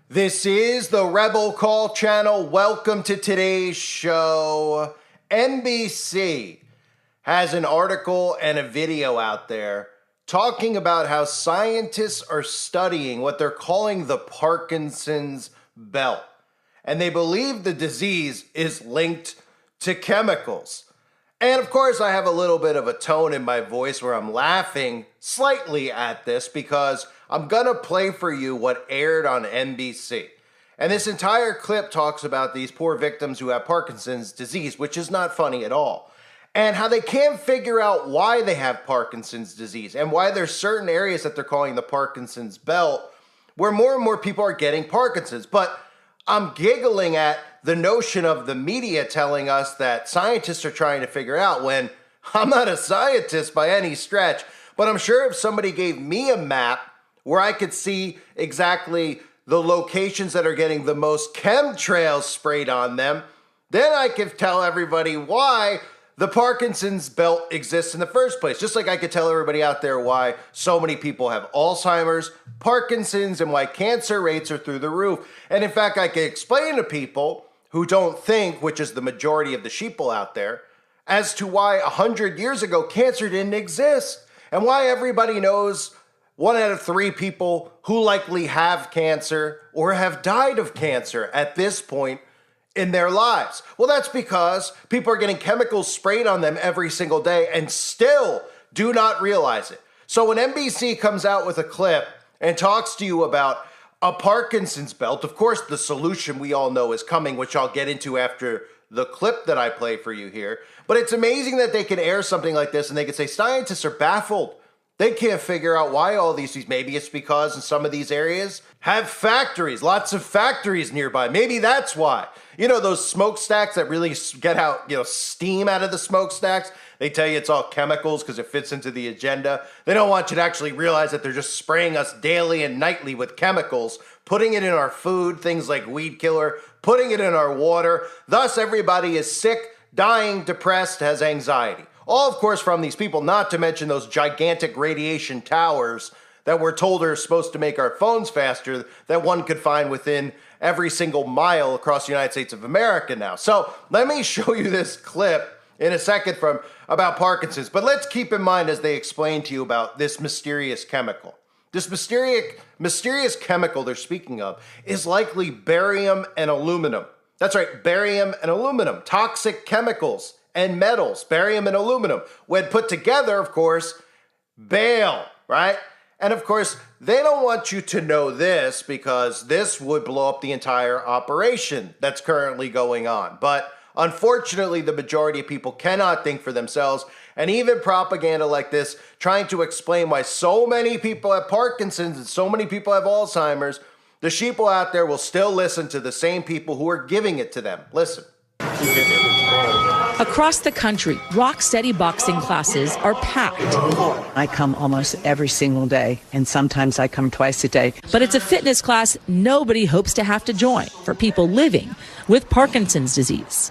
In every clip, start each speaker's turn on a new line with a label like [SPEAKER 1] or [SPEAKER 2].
[SPEAKER 1] This is the Rebel Call channel. Welcome to today's show. NBC has an article and a video out there talking about how scientists are studying what they're calling the Parkinson'S belt. And they believe the disease is linked to chemicals. And of course, I have a little bit of a tone in my voice where I'm laughing slightly at this because I'm gonna play for you what aired on NBC. And this entire clip talks about these poor victims who have Parkinson's disease, which is not funny at all, and how they can't figure out why they have Parkinson's disease and why there's certain areas that they're calling the Parkinson's belt where more and more people are getting Parkinson's. But I'm giggling at the notion of the media telling us that scientists are trying to figure out, when I'm not a scientist by any stretch. But I'm sure if somebody gave me a map where I could see exactly the locations that are getting the most chemtrails sprayed on them, then I could tell everybody why the Parkinson's belt exists in the first place. Just like I could tell everybody out there why so many people have Alzheimer's, Parkinson's, and why cancer rates are through the roof. And in fact, I could explain to people who don't think, which is the majority of the sheeple out there, as to why 100 years ago cancer didn't exist, and why everybody knows 1 out of 3 people who likely have cancer or have died of cancer at this point in their lives. Well, that's because people are getting chemicals sprayed on them every single day and still do not realize it. So when NBC comes out with a clip and talks to you about a Parkinson's belt, of course, the solution we all know is coming, which I'll get into after the clip that I play for you here. But it's amazing that they can air something like this and they can say scientists are baffled. They can't figure out why all these, maybe it's because in some of these areas have factories, lots of factories nearby. Maybe that's why. You know, those smokestacks that really get out, steam out of the smokestacks? They tell you it's all chemicals because it fits into the agenda. They don't want you to actually realize that they're just spraying us daily and nightly with chemicals, putting it in our food, things like weed killer, putting it in our water. Thus, everybody is sick, dying, depressed, has anxiety. All, of course, from these people, not to mention those gigantic radiation towers that we're told are supposed to make our phones faster, that one could find within every single mile across the United States of America now. So let me show you this clip in a second about Parkinson's. But let's keep in mind as they explain to you about this mysterious chemical. This mysterious chemical they're speaking of is likely barium and aluminum. That's right, barium and aluminum, toxic chemicals and metals, barium and aluminum. When put together, of course, bail, right? And of course, they don't want you to know this because this would blow up the entire operation that's currently going on. But unfortunately, the majority of people cannot think for themselves. And even propaganda like this, trying to explain why so many people have Parkinson's and so many people have Alzheimer's, the sheeple out there will still listen to the same people who are giving it to them. Listen.
[SPEAKER 2] Across the country, rock-steady boxing classes are packed.
[SPEAKER 3] I come almost every single day, and sometimes I come twice a day.
[SPEAKER 2] But it's a fitness class nobody hopes to have to join for people living with Parkinson's disease.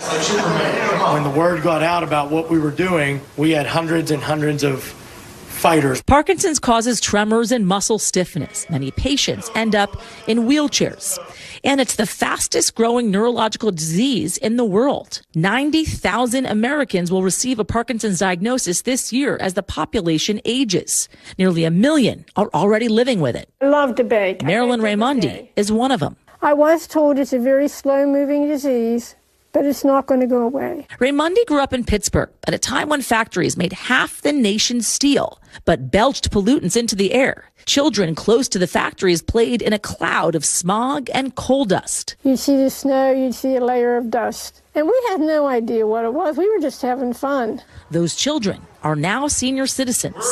[SPEAKER 4] When the word got out about what we were doing, we had hundreds and hundreds of fighters.
[SPEAKER 2] Parkinson's causes tremors and muscle stiffness. Many patients end up in wheelchairs. And it's the fastest growing neurological disease in the world. 90,000 Americans will receive a Parkinson's diagnosis this year as the population ages. Nearly 1 million are already living with it.
[SPEAKER 5] I love to bake.
[SPEAKER 2] Marilyn Raimondi is one of them.
[SPEAKER 5] I was told it's a very slow-moving disease, but it's not going to go away.
[SPEAKER 2] Raimondi grew up in Pittsburgh at a time when factories made half the nation's steel, but belched pollutants into the air. Children close to the factories played in a cloud of smog and coal dust.
[SPEAKER 5] You'd see the snow, you'd see a layer of dust. And we had no idea what it was. We were just having fun.
[SPEAKER 2] Those children are now senior citizens,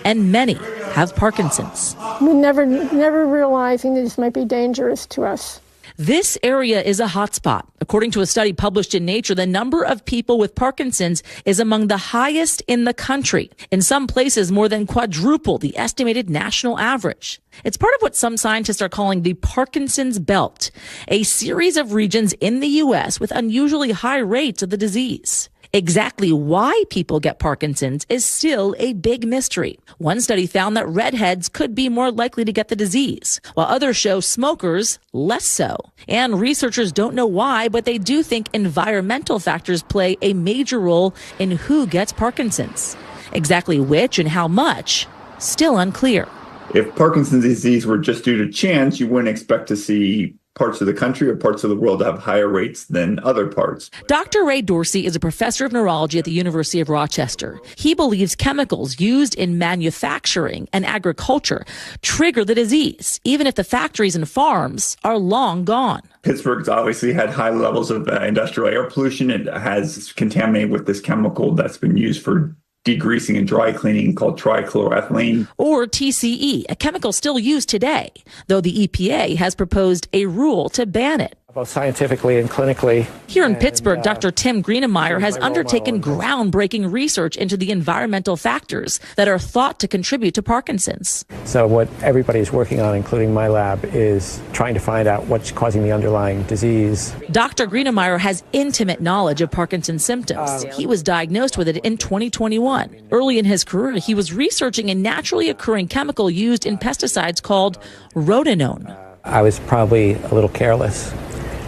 [SPEAKER 2] and many have Parkinson's.
[SPEAKER 5] We never realizing that this might be dangerous to us.
[SPEAKER 2] This area is a hotspot. According to a study published in Nature, the number of people with Parkinson's is among the highest in the country. In some places, more than quadruple the estimated national average. It's part of what some scientists are calling the Parkinson's belt, a series of regions in the U.S. with unusually high rates of the disease. Exactly why people get Parkinson's is still a big mystery. One study found that redheads could be more likely to get the disease, while others show smokers less so. And researchers don't know why, but they do think environmental factors play a major role in who gets Parkinson's. Exactly which and how much, still unclear.
[SPEAKER 6] If Parkinson's disease were just due to chance, you wouldn't expect to see parts of the country or parts of the world have higher rates than other parts.
[SPEAKER 2] Dr. Ray Dorsey is a professor of neurology at the University of Rochester. He believes chemicals used in manufacturing and agriculture trigger the disease, even if the factories and farms are long gone.
[SPEAKER 6] Pittsburgh's obviously had high levels of industrial air pollution. It has contaminated with this chemical that's been used for degreasing and dry cleaning called trichloroethylene.
[SPEAKER 2] Or TCE, a chemical still used today, though the EPA has proposed a rule to ban it.
[SPEAKER 7] Both scientifically and clinically.
[SPEAKER 2] Here in Pittsburgh, Dr. Tim Greenemeyer has undertaken groundbreaking research into the environmental factors that are thought to contribute to Parkinson's.
[SPEAKER 7] So what everybody's working on, including my lab, is trying to find out what's causing the underlying disease.
[SPEAKER 2] Dr. Greenemeyer has intimate knowledge of Parkinson's symptoms. He was diagnosed with it in 2021. Early in his career, he was researching a naturally occurring chemical used in pesticides called rotenone.
[SPEAKER 7] I was probably a little careless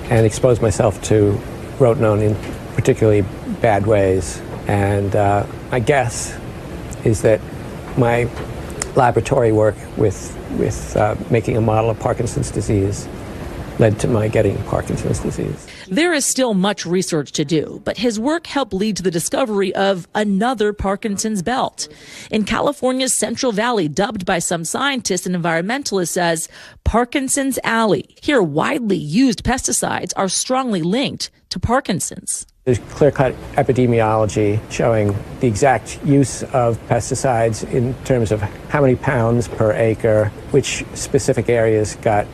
[SPEAKER 7] and exposed myself to rotenone in particularly bad ways. And my guess is that my laboratory work with making a model of Parkinson's disease led to my getting Parkinson's disease.
[SPEAKER 2] There is still much research to do, but his work helped lead to the discovery of another Parkinson's belt. In California's Central Valley, dubbed by some scientists and environmentalists as Parkinson's Alley. Here, widely used pesticides are strongly linked to Parkinson's.
[SPEAKER 7] There's clear-cut epidemiology showing the exact use of pesticides in terms of how many pounds per acre, which specific areas got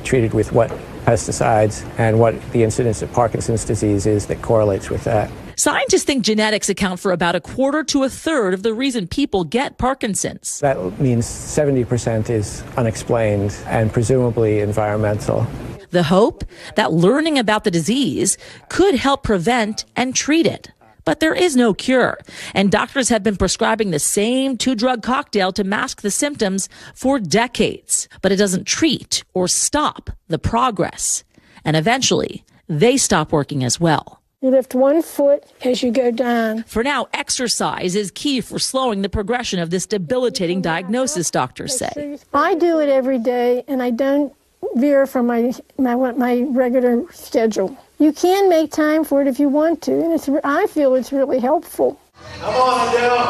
[SPEAKER 7] treated with what pesticides, and what the incidence of Parkinson's disease is that correlates with that.
[SPEAKER 2] Scientists think genetics account for about a quarter to a third of the reason people get Parkinson's.
[SPEAKER 7] That means 70% is unexplained and presumably environmental.
[SPEAKER 2] The hope that learning about the disease could help prevent and treat it. But there is no cure, and doctors have been prescribing the same two-drug cocktail to mask the symptoms for decades. But it doesn't treat or stop the progress. And eventually, they stop working as well.
[SPEAKER 5] You lift 1 foot as you go down.
[SPEAKER 2] For now, exercise is key for slowing the progression of this debilitating diagnosis, doctors say.
[SPEAKER 5] I do it every day, and I don't veer from my regular schedule. You can make time for it if you want to, and I feel it's really helpful.
[SPEAKER 1] Come on, Adele.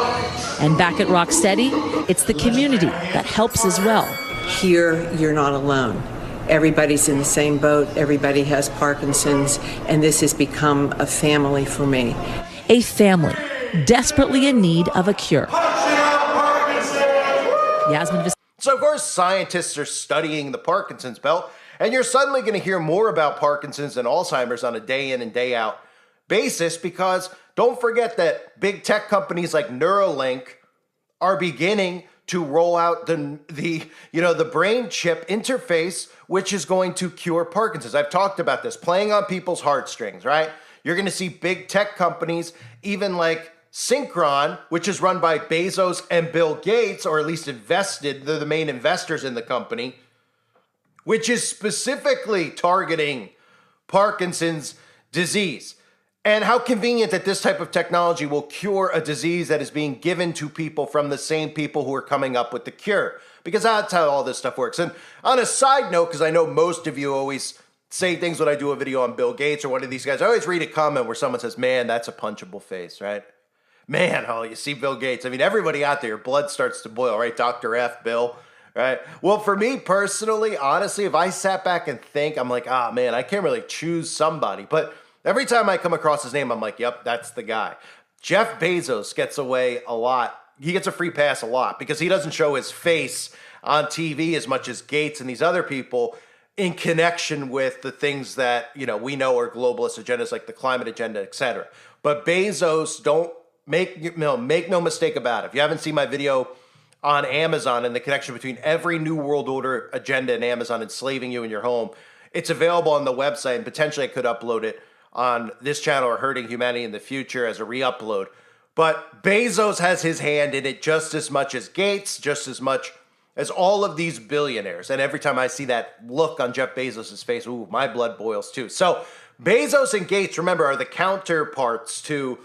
[SPEAKER 2] And back at Rocksteady, it's the community that helps as well.
[SPEAKER 8] Here, you're not alone. Everybody's in the same boat. Everybody has Parkinson's, and this has become a family for me.
[SPEAKER 2] A family desperately in need of a cure. Yasmin.
[SPEAKER 1] So, of course, scientists are studying the Parkinson's belt, and you're suddenly going to hear more about Parkinson's and Alzheimer's on a day in and day out basis, because don't forget that big tech companies like Neuralink are beginning to roll out the brain chip interface, which is going to cure Parkinson's. I've talked about this, playing on people's heartstrings, right? You're going to see big tech companies, even like Synchron, which is run by Bezos and Bill Gates, or at least invested, they're the main investors in the company, which is specifically targeting Parkinson's disease. And how convenient that this type of technology will cure a disease that is being given to people from the same people who are coming up with the cure. Because that's how all this stuff works. And on a side note, because I know most of you always say things when I do a video on Bill Gates or one of these guys, I always read a comment where someone says, man, that's a punchable face, right? Man, oh, you see Bill Gates. I mean, everybody out there, your blood starts to boil, right? Dr. F, Bill, right? Well, for me personally, honestly, if I sat back and think, I'm like, man, I can't really choose somebody. But every time I come across his name, I'm like, yep, that's the guy. Jeff Bezos gets away a lot. He gets a free pass a lot because he doesn't show his face on TV as much as Gates and these other people in connection with the things that, we know are globalist agendas like the climate agenda, etc. But Bezos, don't make no mistake about it. If you haven't seen my video on Amazon and the connection between every New World Order agenda and Amazon enslaving you in your home, it's available on the website, and potentially I could upload it on this channel or Hurting Humanity in the future as a re-upload. But Bezos has his hand in it just as much as Gates, just as much as all of these billionaires. And every time I see that look on Jeff Bezos' face, ooh, my blood boils too. So Bezos and Gates, remember, are the counterparts to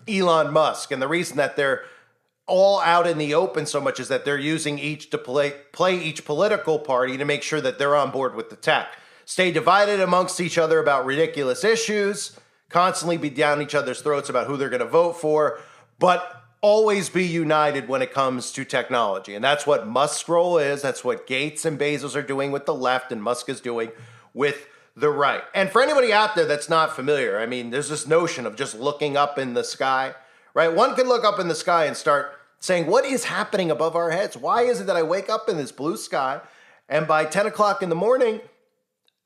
[SPEAKER 1] Elon Musk. And the reason that they're all out in the open so much is that they're using each to play each political party to make sure that they're on board with the tech. Stay divided amongst each other about ridiculous issues, constantly be down each other's throats about who they're going to vote for, but always be united when it comes to technology. And that's what Musk's role is. That's what Gates and Bezos are doing with the left and Musk is doing with the right. And for anybody out there that's not familiar, I mean, there's this notion of just looking up in the sky, right? One can look up in the sky and start saying, what is happening above our heads? Why is it that I wake up in this blue sky and by 10 o'clock in the morning,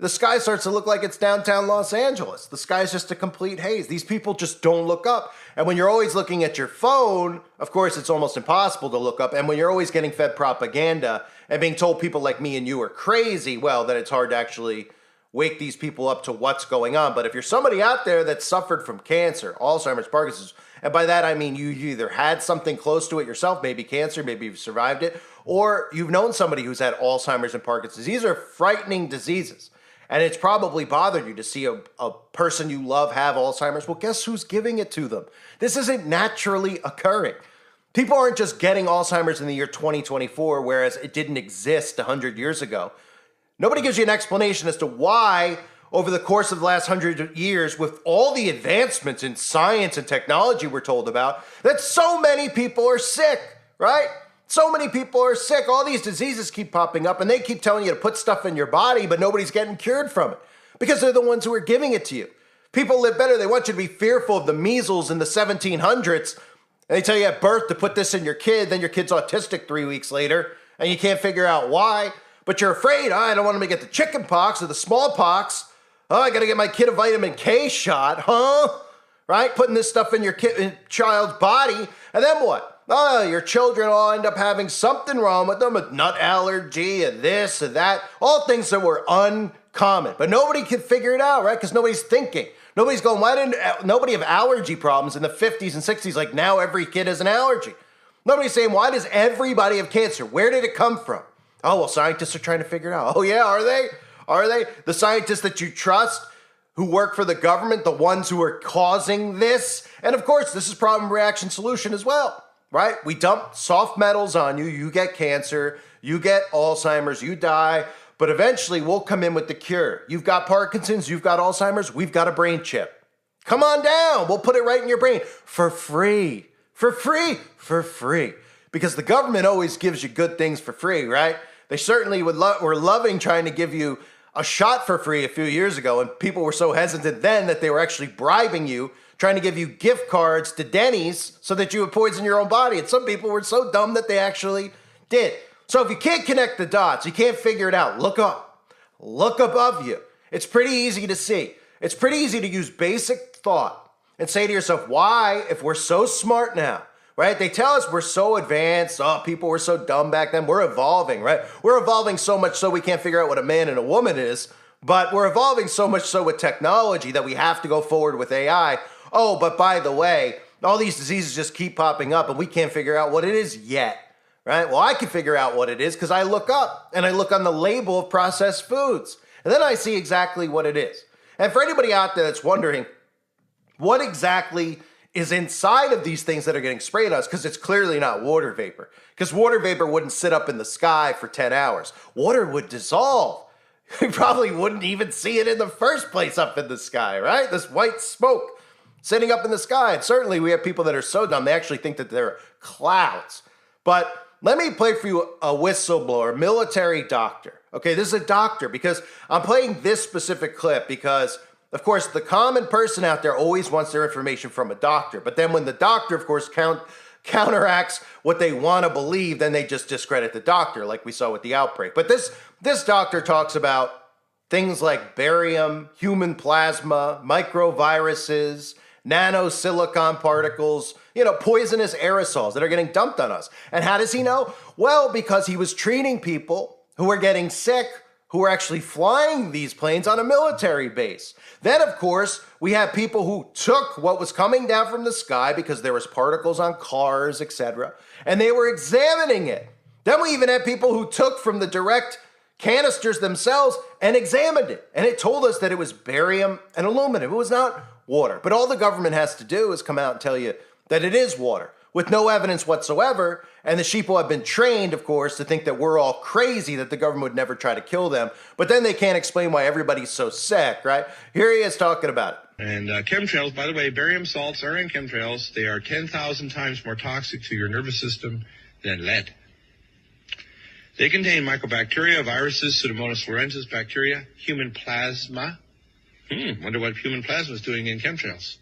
[SPEAKER 1] the sky starts to look like it's downtown Los Angeles? The sky is just a complete haze. These people just don't look up. And when you're always looking at your phone, of course, it's almost impossible to look up. And when you're always getting fed propaganda and being told people like me and you are crazy, well, then it's hard to actually wake these people up to what's going on. But if you're somebody out there that suffered from cancer, Alzheimer's, Parkinson's, and by that I mean you either had something close to it yourself, maybe cancer, maybe you've survived it, or you've known somebody who's had Alzheimer's and Parkinson's. These are frightening diseases. And it's probably bothered you to see a person you love have Alzheimer's. Well, guess who's giving it to them? This isn't naturally occurring. People aren't just getting Alzheimer's in the year 2024, whereas it didn't exist 100 years ago. Nobody gives you an explanation as to why, over the course of the last 100 years, with all the advancements in science and technology we're told about, that so many people are sick, right? So many people are sick. All these diseases keep popping up and they keep telling you to put stuff in your body, but nobody's getting cured from it because they're the ones who are giving it to you. People live better. They want you to be fearful of the measles in the 1700s. And they tell you at birth to put this in your kid. Then your kid's autistic 3 weeks later and you can't figure out why. But you're afraid, I don't want him to get the chicken pox or the smallpox. Oh, I got to get my kid a vitamin K shot, huh? Right? Putting this stuff in your child's body. And then what? Oh, your children all end up having something wrong with them, a nut allergy, and this and that, all things that were uncommon. But nobody can figure it out, right? Because nobody's thinking. Nobody's going, why didn't nobody have allergy problems in the 50s and 60s like now every kid has an allergy? Nobody's saying, why does everybody have cancer? Where did it come from? Oh, well, scientists are trying to figure it out. Oh, yeah, are they? Are they? The scientists that you trust who work for the government, the ones who are causing this? And of course, this is problem, reaction, solution as well. Right? We dump soft metals on you, you get cancer, you get Alzheimer's, you die, but eventually we'll come in with the cure. You've got Parkinson's, you've got Alzheimer's, we've got a brain chip. Come on down, we'll put it right in your brain for free. For free. For free. Because the government always gives you good things for free, right? They certainly were loving trying to give you a shot for free a few years ago, and people were so hesitant then that they were actually bribing you, trying to give you gift cards to Denny's so that you would poison your own body. And some people were so dumb that they actually did. So if you can't connect the dots, you can't figure it out, look up. Look above you. It's pretty easy to see. It's pretty easy to use basic thought and say to yourself, why, if we're so smart now, right? They tell us we're so advanced. Oh, people were so dumb back then. We're evolving, right? We're evolving so much so we can't figure out what a man and a woman is. But we're evolving so much so with technology that we have to go forward with AI. Oh, but by the way, all these diseases just keep popping up and we can't figure out what it is yet, right? Well, I can figure out what it is because I look up and I look on the label of processed foods and then I see exactly what it is. And for anybody out there that's wondering what exactly is inside of these things that are getting sprayed on us, because it's clearly not water vapor, because water vapor wouldn't sit up in the sky for 10 hours. Water would dissolve. You probably wouldn't even see it in the first place up in the sky, right? This white smoke sitting up in the sky. And certainly we have people that are so dumb, they actually think that they're clouds. But let me play for you a whistleblower, military doctor. Okay, this is a doctor because I'm playing this specific clip because, of course, the common person out there always wants their information from a doctor. But then when the doctor, of course, counteracts what they want to believe, then they just discredit the doctor like we saw with the outbreak. But this doctor talks about things like barium, human plasma, microviruses, nanosilicon particles, poisonous aerosols that are getting dumped on us. And how does he know? Well, because he was treating people who were getting sick who were actually flying these planes on a military base. Then, of course, we have people who took what was coming down from the sky because there was particles on cars, etc., and they were examining it. Then we even had people who took from the direct canisters themselves and examined it. And it told us that it was barium and aluminum. It was not water. But all the government has to do is come out and tell you that it is water with no evidence whatsoever. And the sheeple have been trained, of course, to think that we're all crazy, that the government would never try to kill them. But then they can't explain why everybody's so sick, right? Here he is talking about it.
[SPEAKER 9] And chemtrails, by the way, barium salts are in chemtrails. They are 10,000 times more toxic to your nervous system than lead. They contain mycobacteria, viruses, Pseudomonas florensis bacteria, human plasma. Wonder what human plasma is doing in chemtrails.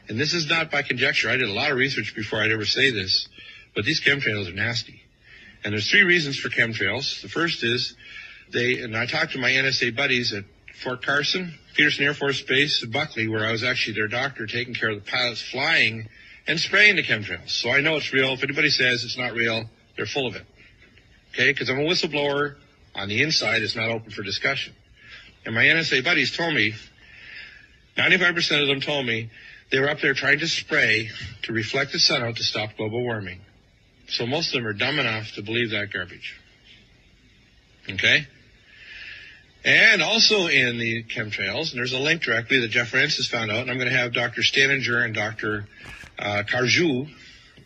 [SPEAKER 9] And this is not by conjecture. I did a lot of research before I'd ever say this, but these chemtrails are nasty. And there's 3 reasons for chemtrails. The first is and I talked to my NSA buddies at Fort Carson, Peterson Air Force Base, Buckley, where I was actually their doctor taking care of the pilots flying and spraying the chemtrails. So I know it's real. If anybody says it's not real, they're full of it. Okay, because I'm a whistleblower. On the inside, it's not open for discussion. And my NSA buddies told me, 95% of them told me, they were up there trying to spray to reflect the sun out to stop global warming. So most of them are dumb enough to believe that garbage. Okay? And also in the chemtrails, and there's a link directly that Jeff Francis found out, and I'm going to have Dr. Staninger and Dr. Carjou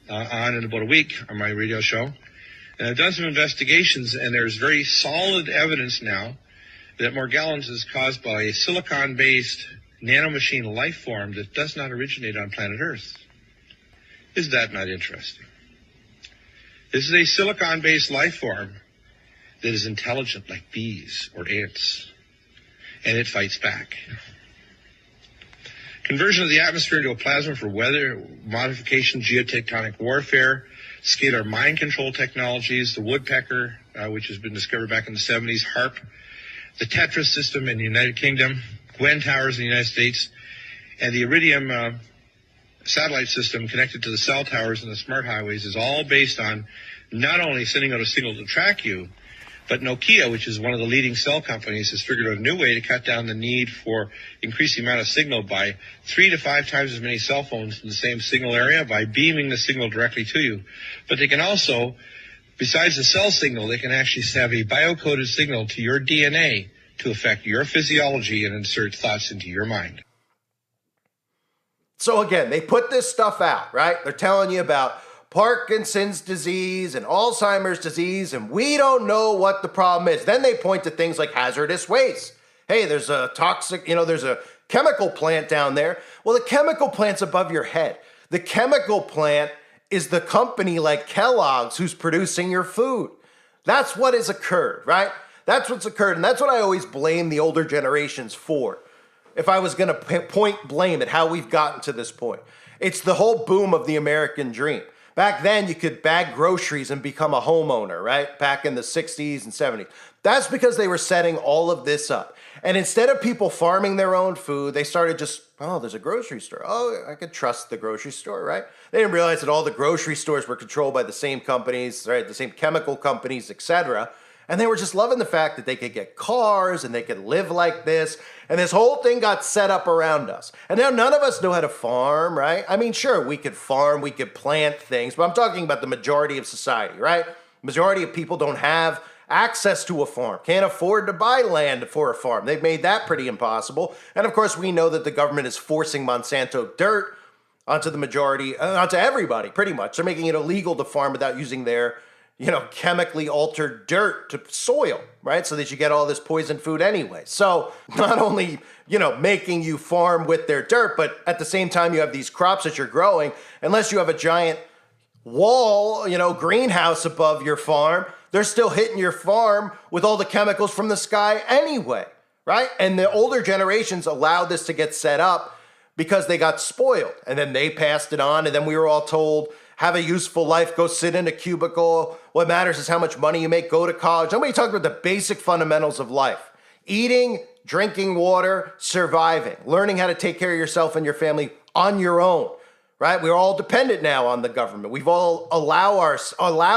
[SPEAKER 9] on in about a week on my radio show. And I've done some investigations, and there's very solid evidence now that Morgellons is caused by a silicon-based nanomachine life form that does not originate on planet Earth. Is that not interesting? This is a silicon-based life form that is intelligent like bees or ants, and it fights back. Conversion of the atmosphere into a plasma for weather modification, geotectonic warfare, scalar mind control technologies, the woodpecker, which has been discovered back in the 70s, HARP, the Tetra system in the United Kingdom, Gwen towers in the United States, and the Iridium satellite system connected to the cell towers and the smart highways is all based on not only sending out a signal to track you, but Nokia, which is one of the leading cell companies, has figured out a new way to cut down the need for increasing the amount of signal by 3 to 5 times as many cell phones in the same signal area by beaming the signal directly to you. But they can also, besides the cell signal, they can actually have a biocoded signal to your DNA to affect your physiology and insert thoughts into your mind.
[SPEAKER 1] So again, they put this stuff out, right? They're telling you about Parkinson's disease and Alzheimer's disease, and we don't know what the problem is. Then they point to things like hazardous waste. Hey, there's a toxic, there's a chemical plant down there. Well, the chemical plant's above your head. The chemical plant is the company like Kellogg's who's producing your food. That's what has occurred, right? That's what's occurred, and that's what I always blame the older generations for. If I was going to point blame at how we've gotten to this point, it's the whole boom of the American dream. Back then, you could bag groceries and become a homeowner, right? Back in the 60s and 70s. That's because they were setting all of this up. And instead of people farming their own food, they started there's a grocery store. Oh, I could trust the grocery store, right? They didn't realize that all the grocery stores were controlled by the same companies, right? The same chemical companies, etc. And they were just loving the fact that they could get cars and they could live like this. And this whole thing got set up around us. And now none of us know how to farm, right? I mean, sure, we could farm, we could plant things, but I'm talking about the majority of society, right? Majority of people don't have access to a farm, can't afford to buy land for a farm. They've made that pretty impossible. And of course, we know that the government is forcing Monsanto dirt onto the majority, onto everybody, pretty much. They're making it illegal to farm without using their chemically altered dirt to soil, right? So that you get all this poisoned food anyway. So not only, making you farm with their dirt, but at the same time you have these crops that you're growing, unless you have a giant wall, greenhouse above your farm, they're still hitting your farm with all the chemicals from the sky anyway, right? And the older generations allowed this to get set up because they got spoiled. And then they passed it on, and then we were all told, have a useful life, go sit in a cubicle. What matters is how much money you make, go to college. Nobody talked about the basic fundamentals of life. Eating, drinking water, surviving, learning how to take care of yourself and your family on your own, right? We're all dependent now on the government. We've all allowed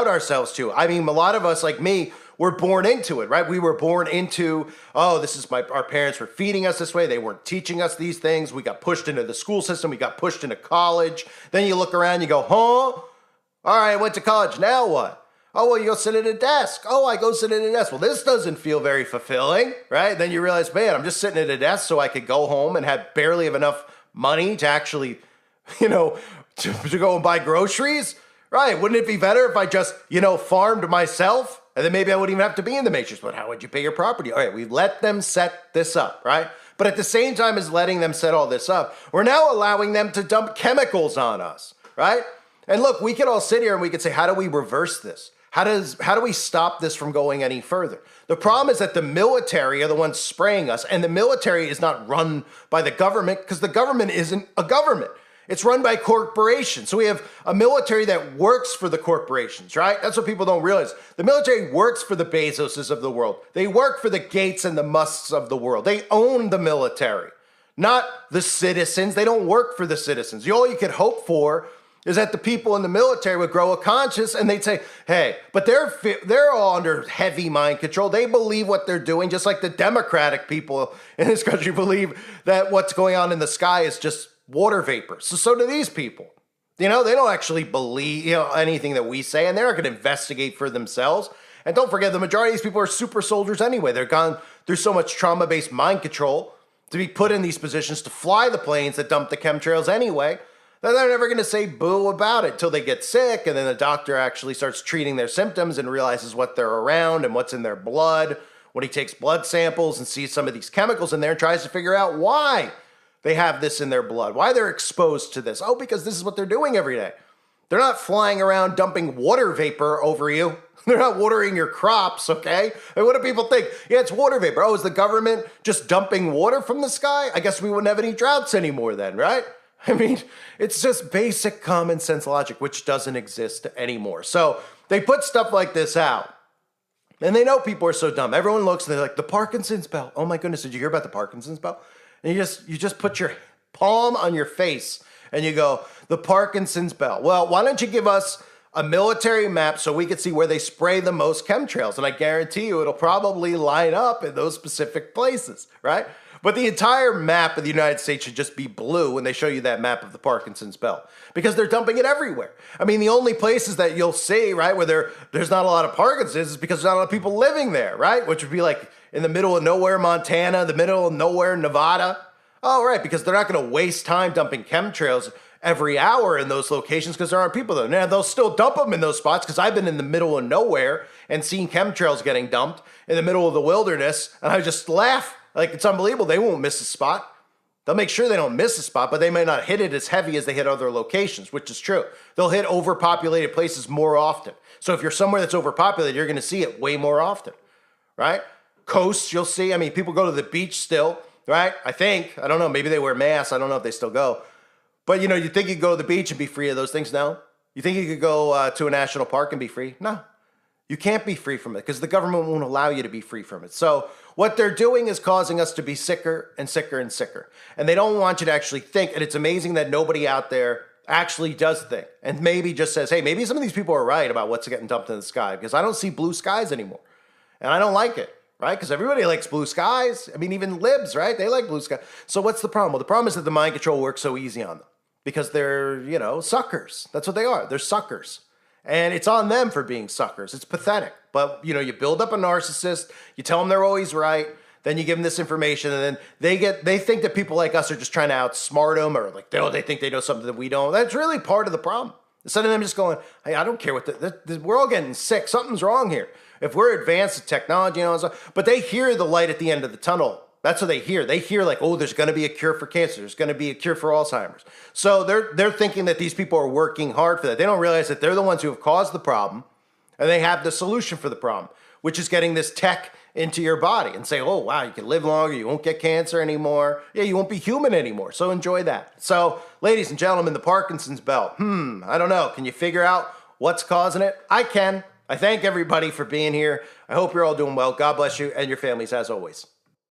[SPEAKER 1] ourselves to. I mean, a lot of us, like me, we're born into it, right? We were born into, oh, this is our parents were feeding us this way. They weren't teaching us these things. We got pushed into the school system. We got pushed into college. Then you look around, you go, huh? All right, I went to college. Now what? Oh, well, you go sit at a desk. Oh, I go sit at a desk. Well, this doesn't feel very fulfilling, right? Then you realize, man, I'm just sitting at a desk so I could go home and have barely have enough money to actually, to go and buy groceries, right? Wouldn't it be better if I just, farmed myself? And then maybe I wouldn't even have to be in the matrix. But how would you pay your property? All right, we let them set this up, right? But at the same time as letting them set all this up, we're now allowing them to dump chemicals on us, right? And look, we can all sit here and we can say, how do we reverse this? How do we stop this from going any further? The problem is that the military are the ones spraying us, and the military is not run by the government because the government isn't a government. It's run by corporations. So we have a military that works for the corporations, right? That's what people don't realize. The military works for the Bezoses of the world. They work for the Gates and the Musks of the world. They own the military, not the citizens. They don't work for the citizens. All you could hope for is that the people in the military would grow a conscience and they'd say, hey, but they're all under heavy mind control. They believe what they're doing, just like the Democratic people in this country believe that what's going on in the sky is just water vapor. So do these people. They don't actually believe anything that we say, and they're not going to investigate for themselves. And don't forget, the majority of these people are super soldiers anyway. They're gone through so much trauma-based mind control to be put in these positions to fly the planes that dump the chemtrails anyway. They're never going to say boo about it till they get sick, and then the doctor actually starts treating their symptoms and realizes what they're around and what's in their blood when he takes blood samples and sees some of these chemicals in there and tries to figure out why they have this in their blood, why they're exposed to this. Oh, because this is what they're doing every day. They're not flying around dumping water vapor over you. They're not watering your crops, okay? And what do people think? Yeah, it's water vapor. Oh, is the government just dumping water from the sky? I guess we wouldn't have any droughts anymore then, right? I mean, it's just basic common sense logic, which doesn't exist anymore. So they put stuff like this out, and they know people are so dumb. Everyone looks and they're like, the Parkinson'S bell. Oh my goodness, did you hear about the Parkinson'S bell? And you just put your palm on your face and you go, the Parkinson'S bell. Well, why don't you give us a military map so we can see where they spray the most chemtrails? And I guarantee you it'll probably line up in those specific places, right? But the entire map of the United States should just be blue when they show you that map of the Parkinson'S belt, because they're dumping it everywhere. I mean, the only places that you'll see, right, where there's not a lot of Parkinson'S is because there's not a lot of people living there, right? Which would be like in the middle of nowhere, Montana, the middle of nowhere, Nevada. Oh, right, because they're not going to waste time dumping chemtrails every hour in those locations because there aren't people there. Now, they'll still dump them in those spots because I've been in the middle of nowhere and seen chemtrails getting dumped in the middle of the wilderness, and I just laugh. Like, it's unbelievable. They won't miss a spot. They'll make sure they don't miss a spot, but they may not hit it as heavy as they hit other locations, which is true. They'll hit overpopulated places more often. So if you're somewhere that's overpopulated, you're going to see it way more often, right? Coasts, you'll see. I mean, people go to the beach still, right? I don't know, maybe they wear masks. I don't know if they still go. But, you think you could go to the beach and be free of those things? No. You think you could go to a national park and be free? No. You can't be free from it because the government won't allow you to be free from it. So what they're doing is causing us to be sicker and sicker and sicker. And they don't want you to actually think. And it's amazing that nobody out there actually does think and maybe just says, hey, maybe some of these people are right about what's getting dumped in the sky, because I don't see blue skies anymore. And I don't like it, right? Because everybody likes blue skies. I mean, even libs, right? They like blue skies. So what's the problem? Well, the problem is that the mind control works so easy on them because they're, suckers. That's what they are. They're suckers. And it's on them for being suckers. It's pathetic. But, you build up a narcissist, you tell them they're always right, then you give them this information, and then they think that people like us are just trying to outsmart them, or like, they think they know something that we don't. That's really part of the problem. Instead of them just going, hey, I don't care what we're all getting sick. Something's wrong here. If we're advanced in technology, but they hear the light at the end of the tunnel. That's what they hear. They hear like, oh, there's going to be a cure for cancer. There's going to be a cure for Alzheimer's. So they're thinking that these people are working hard for that. They don't realize that they're the ones who have caused the problem, and they have the solution for the problem, which is getting this tech into your body and say, oh, wow, you can live longer. You won't get cancer anymore. Yeah, you won't be human anymore. So enjoy that. So, ladies and gentlemen, the Parkinson'S belt. I don't know. Can you figure out what's causing it? I can. I thank everybody for being here. I hope you're all doing well. God bless you and your families as always.